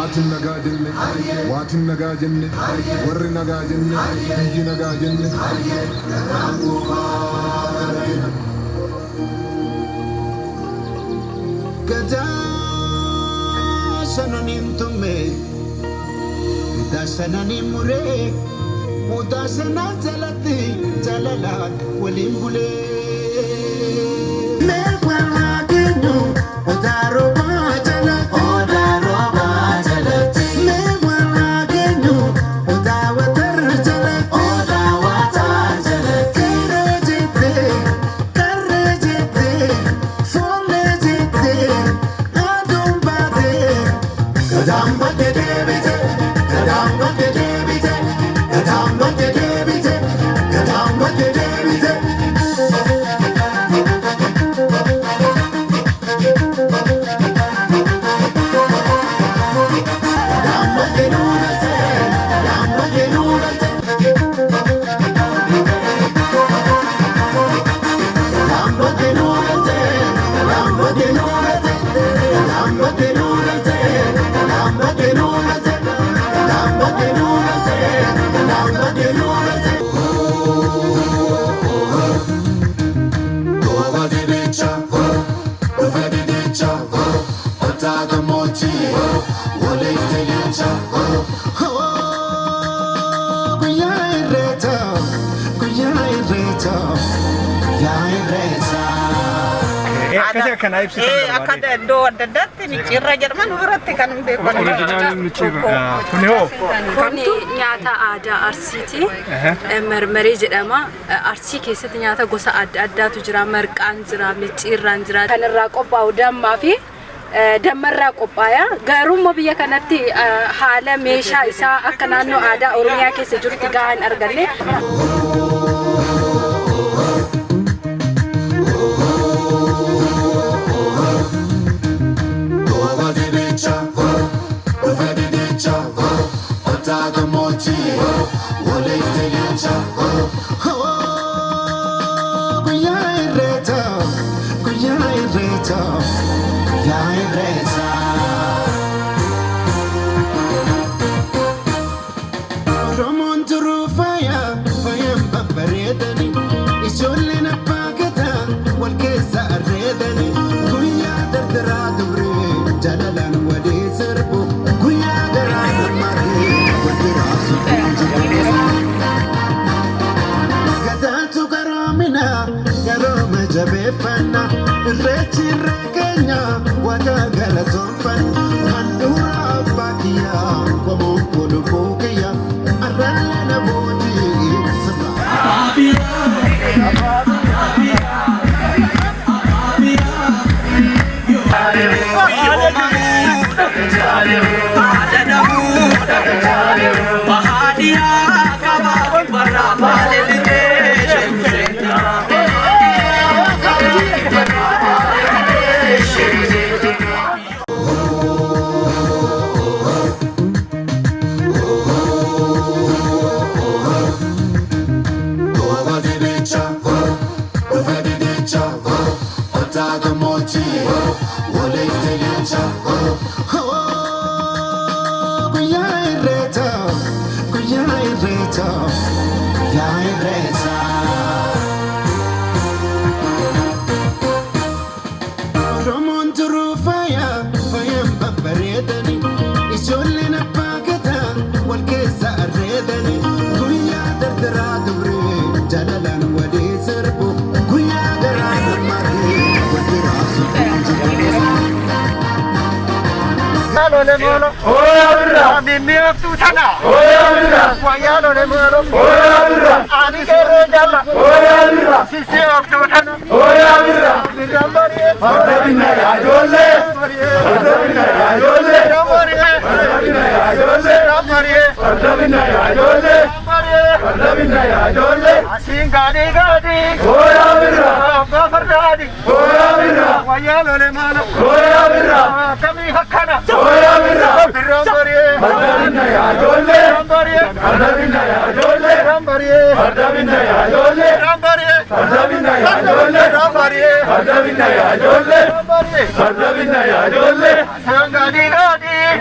waatin nagaa jenne waatin nagaa jenne warri nagaa jenne biyyi nagaa jenne gadaa sananin tumme gadaa sananin muree mudaa sanaan jalatti jalalaan waliin bulee Akada do dadatti micirra Jerman biratti kan beekonu. Kuni nyaata aadaa Arsiiti. Marmarii jedhama. Arsii keessatti nyaata gosa adda addaatu jira. Marqaan jira, micirraan jira. Kanarraa qophaa'u dammaa fi dammarraa qophaaya. Garuu biyya kanatti haala meeshaa isaa akka naannoo aadaa Oromiyaa keessa jirutti gahaa hin arganne.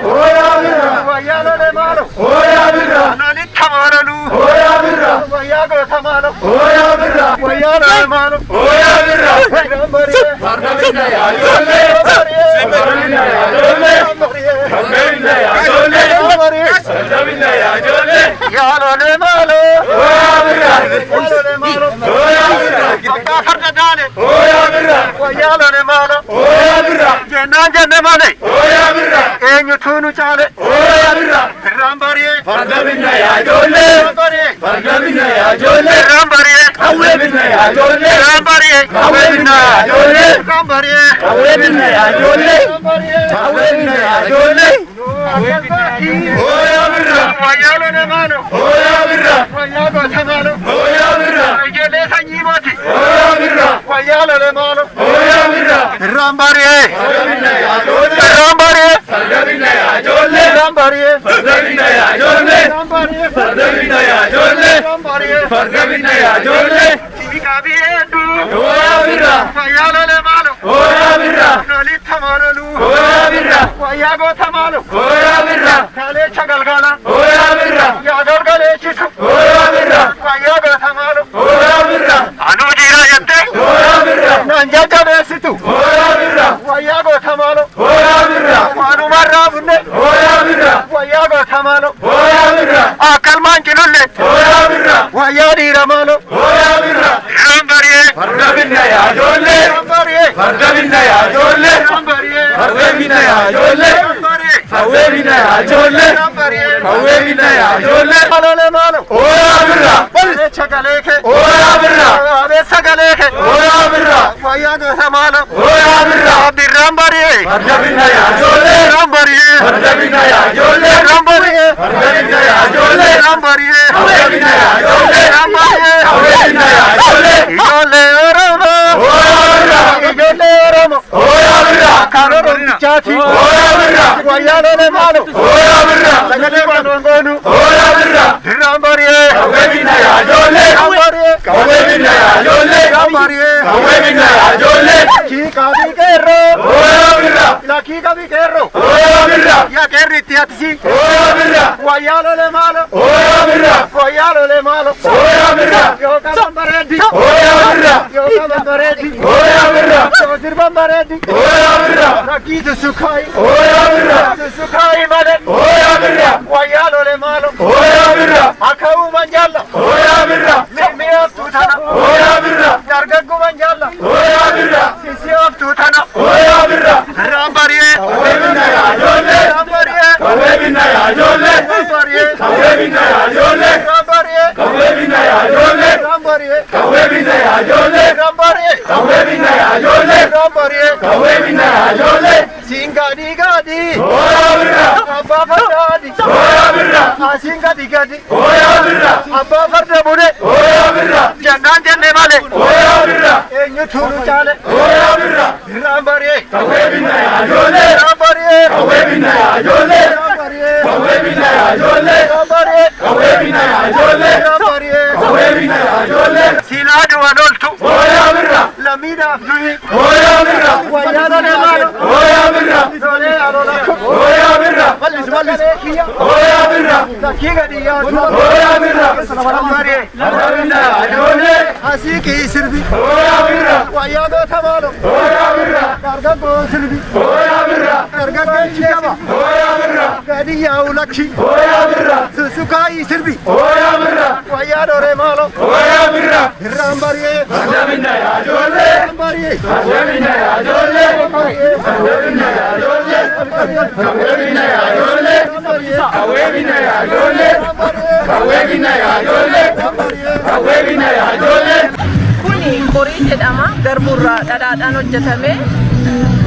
Oya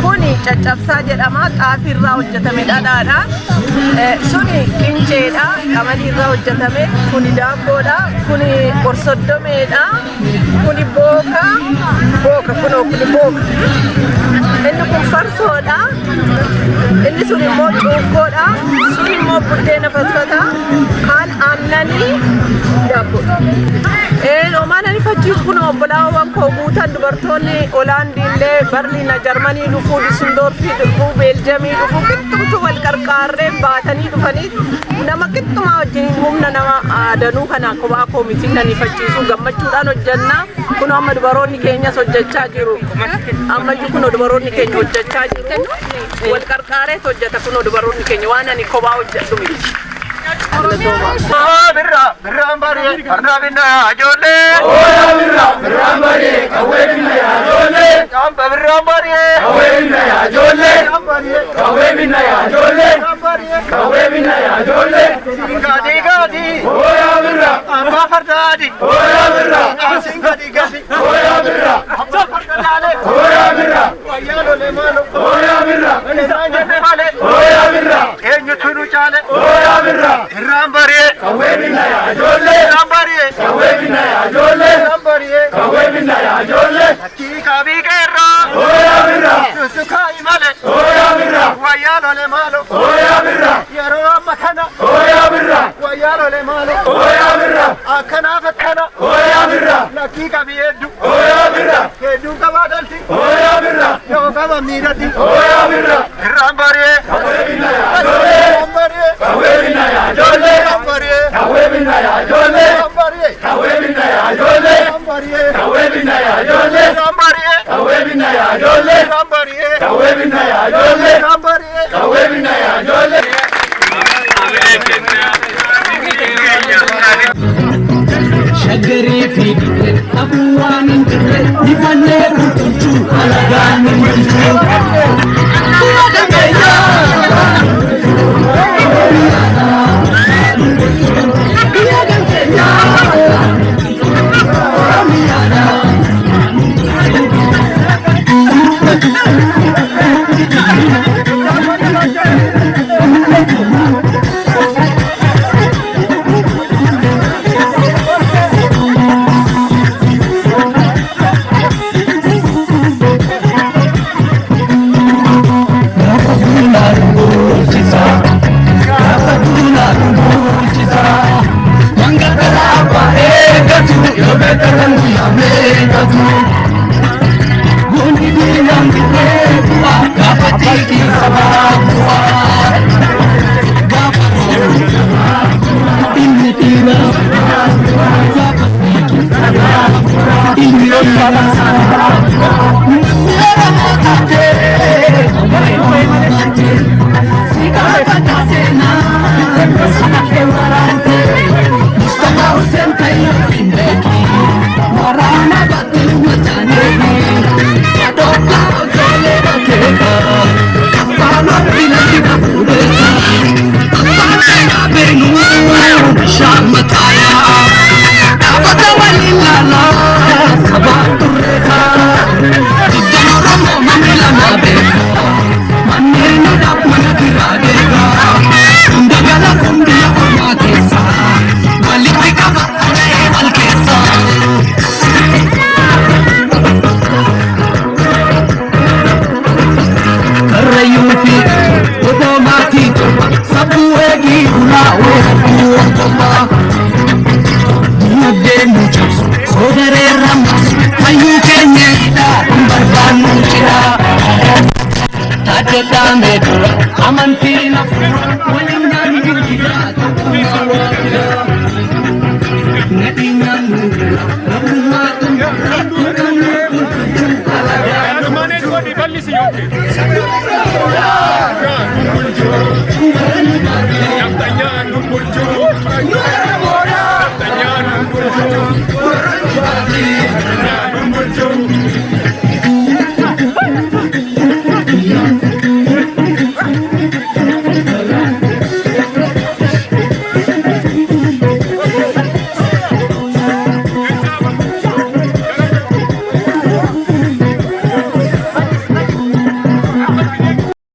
Kuni caccabsaa jedhama xaafii irraa hojjetame dhadhaadha. Suni qincedha qamadii irraa hojjetame. Kuni daabboodha. Kuni qorsoddomeedha. Kuni booka kunoo kuni booka. Inni kun farsoodha. Inni sun immoo cuukkoodha. Sun immoo buddeena fatfata. Kaan aannanii daabboodha. Omaanani fachiis kun obbolaawwan koo guutan dubartoonni Hoolaandiillee Berliina Jarmanii dhufuu Dusseldorfii dhufuu Beeljamii dhufuu qixxumtu wal qarqaarree baatanii dhufanii nama qixxumaa wajjin humna nama danuu kana kophaa koomitiin nani fachiisuu gammachuudhaan hojjenna. hojjenna kun amma dubaroonni keenyas hojjechaa jiru amma kun dubaroonni keenya hojjechaa jiru wal qarqaaree hojjeta kun dubaroonni keenya waan ani kophaa hojjedhu miti birraan barii farda binna ajoollee birraan barii qawwee binna ajoollee amba birraan barii qawwee binna ajoollee qawwee binna ajoollee qawwee binna ajoollee gadi gadi oya birra amba fardaadi oya birra asin gadi gadi oya birra amba fardaale oya birra wayalo le malo oya birra isaan hale oya birra eenyu tunu chaale oya birra Rambariye, kawe binaya ajolle. Rambariye, kawe binaya ajolle. Rambariye, kawe binaya ajolle. Hakika bigera. Oya birra. Yusuka imale. Oya birra. Wayalo le malo. Oya birra. Yaro amakana. Oya birra. Wayalo le malo. Oya birra. Akana fakana. Oya birra. Hakika biyedu. Oya birra. Kedu kabadalti. Oya birra. Yo kaba mirati. Oya birra. Rambariye, kawe binaya ajolle. Rambariye, kawe binaya ajolle. Kawe binaya ajolle. Kawe binaya ajolle. Kawe binaya ajolle. Kawe binaya ajolle. Kawe binaya ajolle. Kawe binaya ajolle. Shagari fi abuwan difanne kutu alagan Naftanyan bulju